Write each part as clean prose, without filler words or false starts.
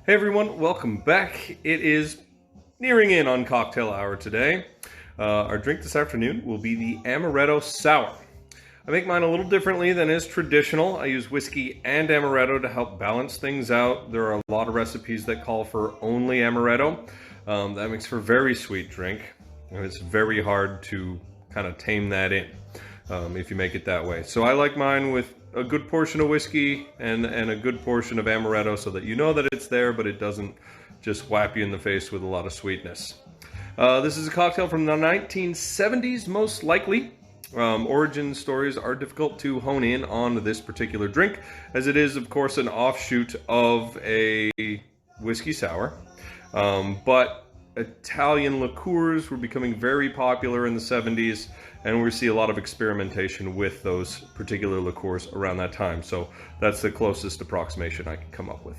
Hey everyone, welcome back. It is nearing in on cocktail hour today. Our drink this afternoon will be the Amaretto Sour. I make mine a little differently than is traditional. I use whiskey and amaretto to help balance things out. There are a lot of recipes that call for only amaretto. That makes for a very sweet drink, and it's very hard to kind of tame that in if you make it that way. So I like mine with a good portion of whiskey and a good portion of amaretto so that you know that it's there, but it doesn't just whap you in the face with a lot of sweetness. This is a cocktail from the 1970s, most likely. Origin stories are difficult to hone in on this particular drink, as it is, of course, an offshoot of a whiskey sour. But Italian liqueurs were becoming very popular in the 70s, and we see a lot of experimentation with those particular liqueurs around that time. So that's the closest approximation I can come up with.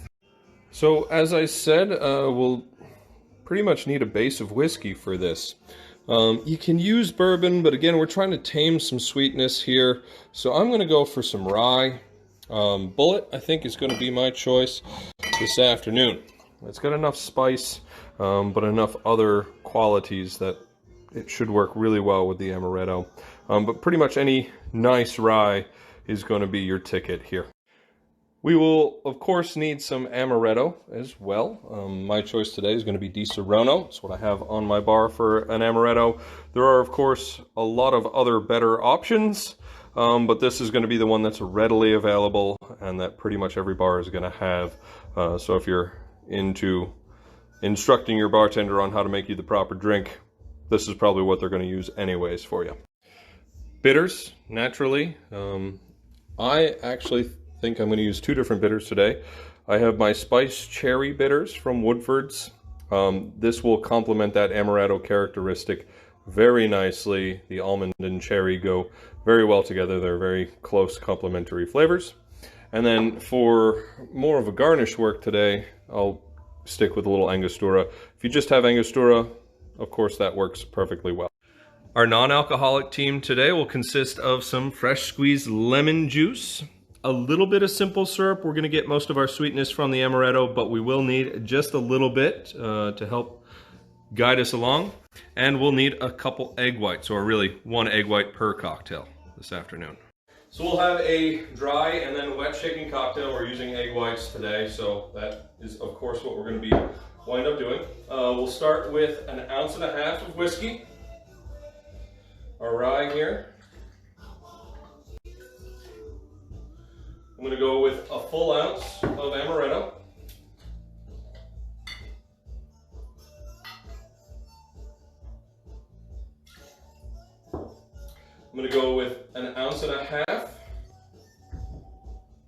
So as I said, we'll pretty much need a base of whiskey for this. You can use bourbon, but again, we're trying to tame some sweetness here. So I'm going to go for some rye. Bullet, I think, is going to be my choice this afternoon. It's got enough spice, but enough other qualities that it should work really well with the amaretto. But pretty much any nice rye is going to be your ticket here. We will, of course, need some amaretto as well. My choice today is going to be Di Serono. It's what I have on my bar for an amaretto. There are, of course, a lot of other better options, but this is going to be the one that's readily available and that pretty much every bar is going to have. So if you're into instructing your bartender on how to make you the proper drink, this is probably what they're going to use anyways for you. Bitters, naturally. I actually think I'm going to use two different bitters today. I have my spiced cherry bitters from Woodford's. This will complement that amaretto characteristic very nicely. The almond and cherry go very well together. They're very close complementary flavors. And then for more of a garnish work today, I'll stick with a little Angostura. If you just have Angostura, of course, that works perfectly well. Our non-alcoholic team today will consist of some fresh squeezed lemon juice, a little bit of simple syrup. We're going to get most of our sweetness from the amaretto, but we will need just a little bit to help guide us along. And we'll need a couple egg whites, or really one egg white per cocktail this afternoon. So we'll have a dry and then wet shaking cocktail. We're using egg whites today, so that is, of course, what we're going to wind up doing. We'll start with 1.5 ounces of whiskey. Our rye here. I'm going to go with a full ounce of amaretto. I'm going to go with 1.5 ounces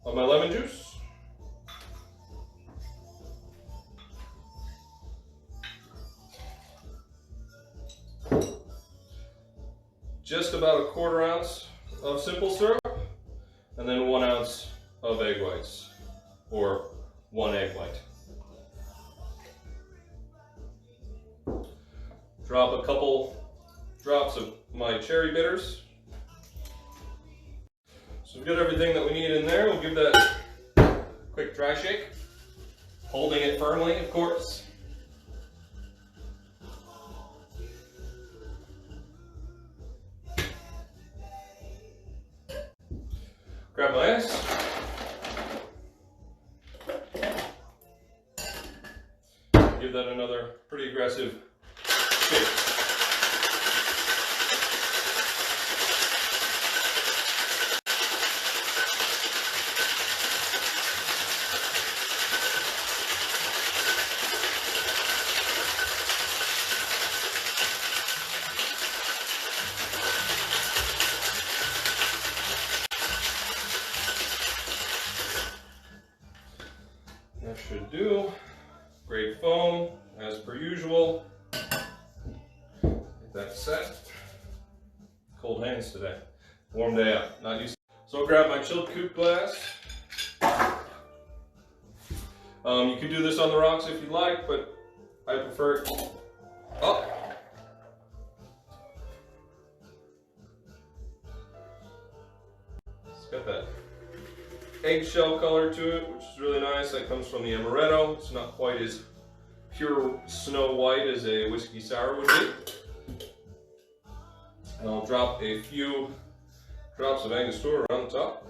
of my lemon juice. Just about 1/4 ounce of simple syrup, and then 1 ounce of egg whites, or 1 egg white. Drop a couple drops of my cherry bitters. So we've got everything that we need in there. We'll give that a quick dry shake, holding it firmly, of course. Grab my ice. Give that another pretty aggressive shake. That should do. Great foam, as per usual. Get that set. Cold hands today. Warm day out, not used to. So I'll grab my chilled coupe glass. You could do this on the rocks if you'd like, but I prefer it up. It's got that eggshell color to it, which is really nice. That comes from the Amaretto. It's not quite as pure snow white as a whiskey sour would be. And I'll drop a few drops of Angostura on top.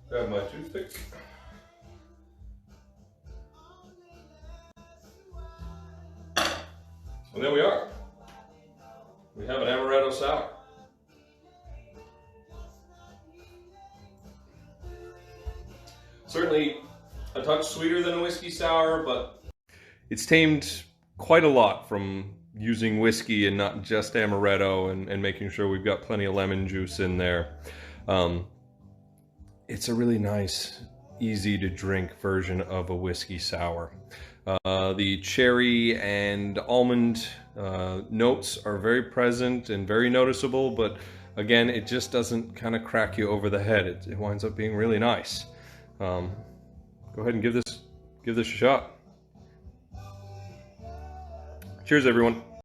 Grab my toothpick. And there we are. We have an Amaretto Sour. Certainly a touch sweeter than a whiskey sour, but it's tamed quite a lot from using whiskey and not just Amaretto, and making sure we've got plenty of lemon juice in there. It's a really nice, easy to drink version of a whiskey sour. The cherry and almond notes are very present and very noticeable, but again, it just doesn't kind of crack you over the head. It winds up being really nice. Go ahead and give this a shot. Cheers, everyone.